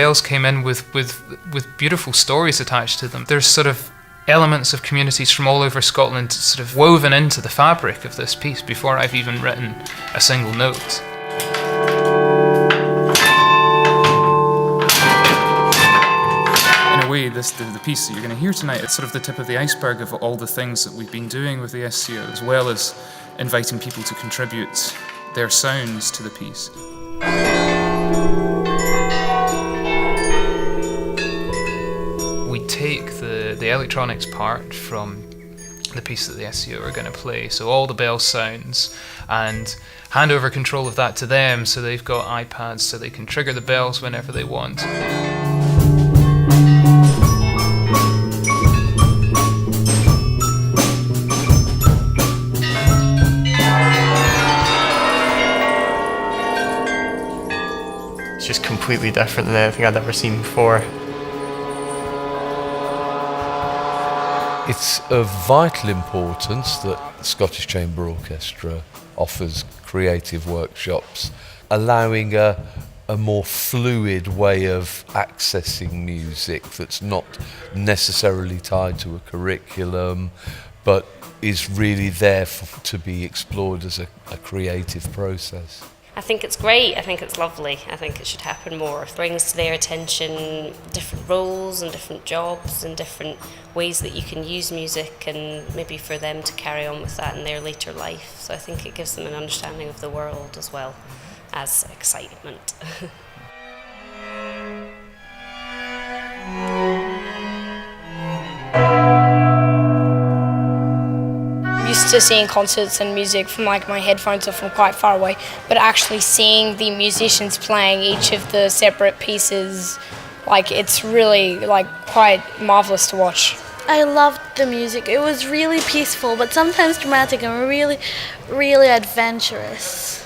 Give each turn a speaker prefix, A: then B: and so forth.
A: bells came in with beautiful stories attached to them. There's sort of elements of communities from all over Scotland sort of woven into the fabric of this piece before I've even written a single note. In a way, the piece that you're going to hear tonight, it's sort of the tip of the iceberg of all the things that we've been doing with the SCO, as well as inviting people to contribute their sounds to the piece. We take the electronics part from the piece that the SCO are going to play, so all the bell sounds, and hand over control of that to them, so they've got iPads so they can trigger the bells whenever they want.
B: It's just completely different than anything I'd ever seen before.
C: It's of vital importance that the Scottish Chamber Orchestra offers creative workshops, allowing a more fluid way of accessing music that's not necessarily tied to a curriculum, but is really there to be explored as a creative process.
D: I think it's great, I think it's lovely, I think it should happen more. It brings to their attention different roles and different jobs and different ways that you can use music, and maybe for them to carry on with that in their later life. So I think it gives them an understanding of the world as well as excitement.
E: Used to seeing concerts and music from like my headphones or from quite far away, but actually seeing the musicians playing each of the separate pieces, like it's really like quite marvelous to watch.
F: I loved the music. It was really peaceful, but sometimes dramatic and really, really adventurous.